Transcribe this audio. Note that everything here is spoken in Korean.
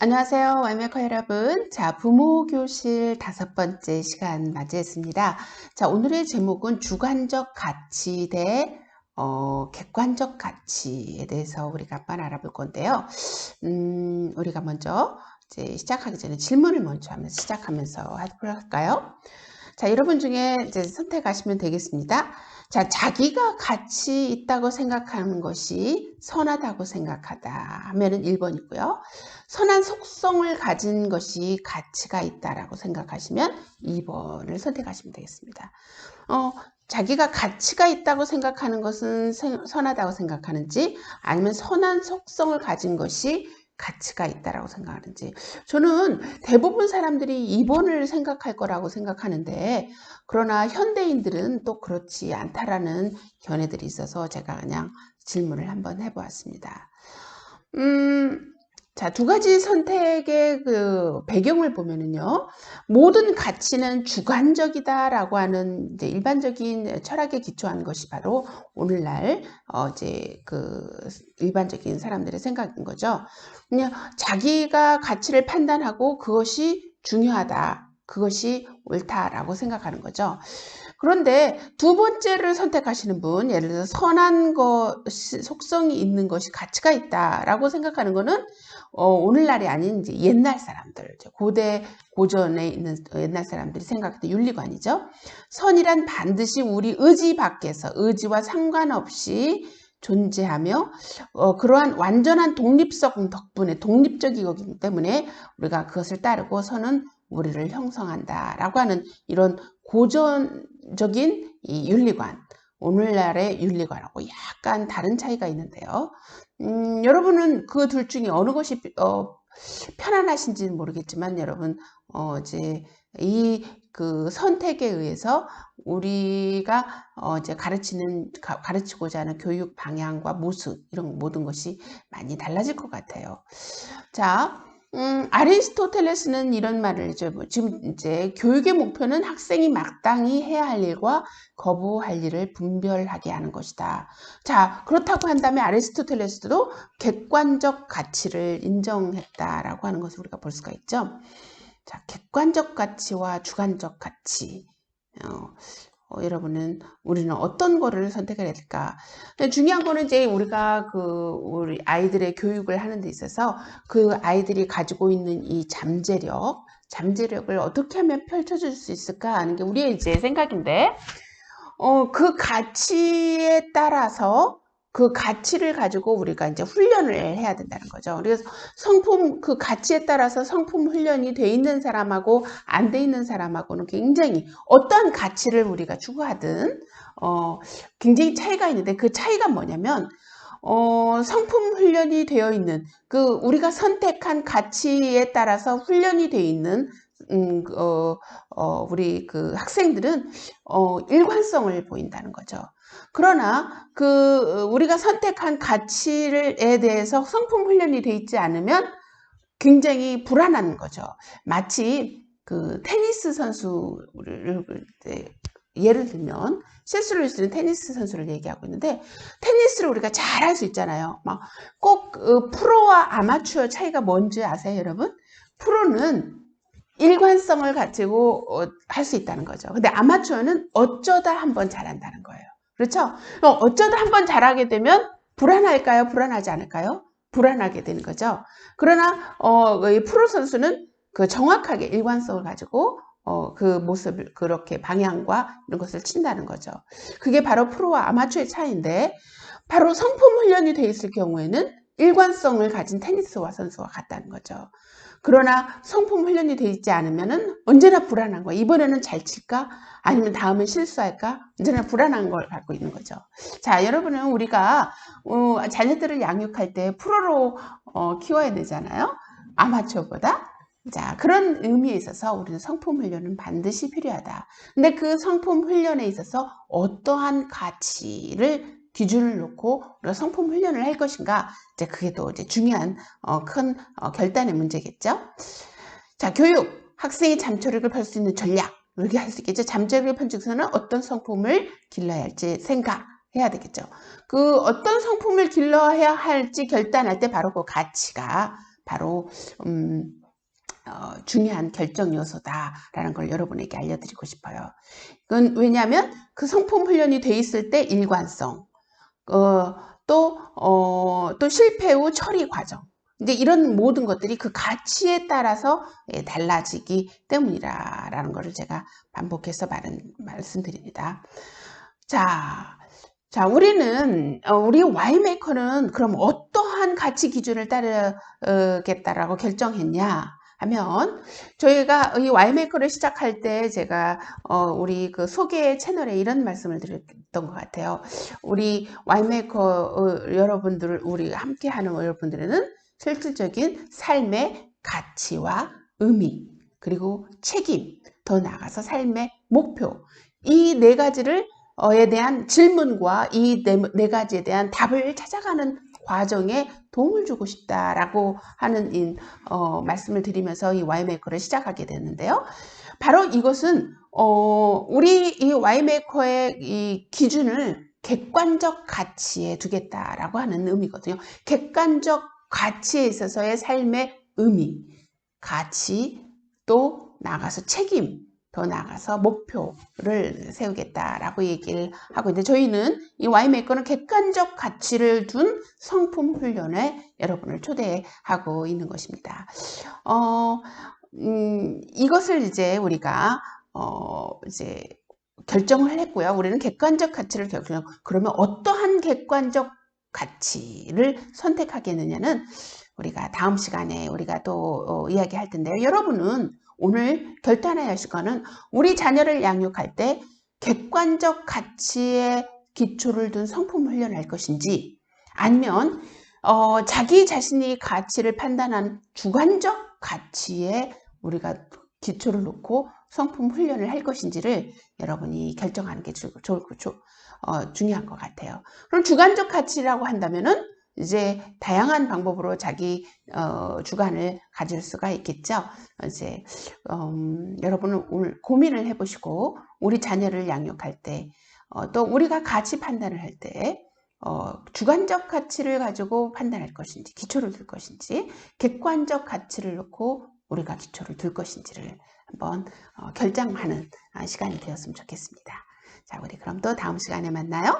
안녕하세요, 와이메커 여러분. 자, 부모 교실 5번째 시간 맞이했습니다. 자, 오늘의 제목은 주관적 가치 대 객관적 가치에 대해서 우리가 한번 알아볼 건데요. 우리가 먼저 이제 시작하기 전에 질문을 먼저 하면서 시작하면서 하도록 할까요? 자, 여러분 중에 이제 선택하시면 되겠습니다. 자, 자기가 가치 있다고 생각하는 것이 선하다고 생각하다 하면은 1번이고요. 선한 속성을 가진 것이 가치가 있다라고 생각하시면 2번을 선택하시면 되겠습니다. 자기가 가치가 있다고 생각하는 것은 선하다고 생각하는지 아니면 선한 속성을 가진 것이 가치가 있다라고 생각하는지. 저는 대부분 사람들이 2번을 생각할 거라고 생각하는데, 그러나 현대인들은 또 그렇지 않다라는 견해들이 있어서 제가 그냥 질문을 한번 해보았습니다. 자, 두 가지 선택의 그 배경을 보면은요, 모든 가치는 주관적이다라고 하는 이제 일반적인 철학에 기초한 것이 바로 오늘날 이제 그 일반적인 사람들의 생각인 거죠. 그냥 자기가 가치를 판단하고 그것이 중요하다, 그것이 옳다라고 생각하는 거죠. 그런데 두 번째를 선택하시는 분, 예를 들어서 선한 것이 속성이 있는 것이 가치가 있다라고 생각하는 거는 오늘날이 아닌 이제 옛날 사람들, 고대 고전에 있는 옛날 사람들이 생각했던 윤리관이죠. 선이란 반드시 우리 의지 밖에서 의지와 상관없이 존재하며 그러한 완전한 독립성 덕분에 독립적이기 때문에 우리가 그것을 따르고 선은 우리를 형성한다라고 하는 이런 고전적인 이 윤리관, 오늘날의 윤리관하고 약간 다른 차이가 있는데요. 여러분은 그 둘 중에 어느 것이 편안하신지는 모르겠지만 여러분 이제 이 그 선택에 의해서 우리가 이제 가르치고자 하는 교육 방향과 모습 이런 모든 것이 많이 달라질 것 같아요. 자, 아리스토텔레스는 이런 말을 해줘요. 지금 이제 교육의 목표는 학생이 마땅히 해야 할 일과 거부할 일을 분별하게 하는 것이다. 자, 그렇다고 한다면 아리스토텔레스도 객관적 가치를 인정했다라고 하는 것을 우리가 볼 수가 있죠. 자, 객관적 가치와 주관적 가치. 여러분은 우리는 어떤 거를 선택해야 될까? 중요한 거는 이제 우리가 우리 아이들의 교육을 하는 데 있어서 그 아이들이 가지고 있는 이 잠재력을 어떻게 하면 펼쳐줄 수 있을까 하는 게 우리의 이제 생각인데, 그 가치에 따라서 그 가치를 가지고 우리가 이제 훈련을 해야 된다는 거죠. 그래서 그 가치에 따라서 성품 훈련이 돼 있는 사람하고 안 돼 있는 사람하고는 굉장히 어떠한 가치를 우리가 추구하든, 굉장히 차이가 있는데 그 차이가 뭐냐면, 성품 훈련이 되어 있는, 우리가 선택한 가치에 따라서 훈련이 되어 있는, 우리 그 학생들은, 일관성을 보인다는 거죠. 그러나 우리가 선택한 가치에 대해서 성품 훈련이 되어 있지 않으면 굉장히 불안한 거죠. 마치 테니스 선수를 예를 들면 세스 루이스는 테니스 선수를 얘기하고 있는데, 테니스를 우리가 잘 할 수 있잖아요. 막 꼭 프로와 아마추어 차이가 뭔지 아세요, 여러분? 프로는 일관성을 가지고 할 수 있다는 거죠. 근데 아마추어는 어쩌다 한번 잘한다는 거예요. 그렇죠? 어쩌다 한번 잘하게 되면 불안할까요? 불안하지 않을까요? 불안하게 되는 거죠. 그러나 이 프로 선수는 정확하게 일관성을 가지고 그 모습을 그렇게 방향과 이런 것을 친다는 거죠. 그게 바로 프로와 아마추어의 차이인데, 바로 성품 훈련이 돼 있을 경우에는 일관성을 가진 테니스와 선수와 같다는 거죠. 그러나 성품 훈련이 돼 있지 않으면은 언제나 불안한 거예요. 이번에는 잘 칠까? 아니면 다음엔 실수할까? 언제나 불안한 걸 갖고 있는 거죠. 자, 여러분은 우리가 자녀들을 양육할 때 프로로 키워야 되잖아요. 아마추어보다. 자, 그런 의미에 있어서 우리는 성품 훈련은 반드시 필요하다. 근데 그 성품 훈련에 있어서 어떠한 가치를 기준을 놓고 우리가 성품 훈련을 할 것인가, 이제 그게 또 이제 중요한 큰 결단의 문제겠죠. 자, 교육, 학생이 잠재력을 펼 수 있는 전략, 이렇게 할 수 있겠죠. 잠재력을 펼치기 위해서는 어떤 성품을 길러야 할지 생각해야 되겠죠. 어떤 성품을 길러야 할지 결단할 때 바로 그 가치가 바로 중요한 결정 요소다라는 걸 여러분에게 알려드리고 싶어요. 그건 왜냐하면 그 성품 훈련이 돼 있을 때 일관성, 또 실패 후 처리 과정, 이제 이런 모든 것들이 그 가치에 따라서 달라지기 때문이라는 것을 제가 반복해서 말씀드립니다. 자, 우리 Y메이커는 그럼 어떠한 가치 기준을 따르겠다라고 결정했냐 하면, 저희가 이 Y메이커를 시작할 때 제가 우리 그 소개 채널에 이런 말씀을 드렸던 것 같아요. 우리 Y메이커 여러분들, 우리 함께하는 여러분들은 실질적인 삶의 가치와 의미, 그리고 책임, 더 나아가서 삶의 목표, 이 네 가지를 에 대한 질문과 이 네 가지에 대한 답을 찾아가는 과정에 도움을 주고 싶다라고 하는 말씀을 드리면서 이 Y메이커를 시작하게 됐는데요. 바로 이것은 우리 이 Y메이커의 이 기준을 객관적 가치에 두겠다라고 하는 의미거든요. 객관적 가치에 있어서의 삶의 의미, 가치, 또 나아가서 책임, 더 나아가서 목표를 세우겠다라고 얘기를 하고 있는데, 저희는 이 Y메이커는 객관적 가치를 둔 성품 훈련에 여러분을 초대하고 있는 것입니다. 이것을 이제 우리가 이제 결정을 했고요. 우리는 객관적 가치를 결정. 그러면 어떠한 객관적 가치를 선택하겠느냐는 우리가 다음 시간에 우리가 또 이야기할 텐데요. 여러분은 오늘 결단해야 하실 거는 우리 자녀를 양육할 때 객관적 가치에 기초를 둔 성품 훈련을 할 것인지, 아니면 자기 자신이 가치를 판단한 주관적 가치에 우리가 기초를 놓고 성품 훈련을 할 것인지를 여러분이 결정하는 게 중요한 것 같아요. 그럼 주관적 가치라고 한다면은 이제 다양한 방법으로 자기 주관을 가질 수가 있겠죠. 이제 여러분은 오늘 고민을 해보시고, 우리 자녀를 양육할 때, 또 우리가 가치 판단을 할 때 주관적 가치를 가지고 판단할 것인지, 기초를 둘 것인지, 객관적 가치를 놓고 우리가 기초를 둘 것인지를 한번 결정하는 시간이 되었으면 좋겠습니다. 자, 우리 그럼 또 다음 시간에 만나요.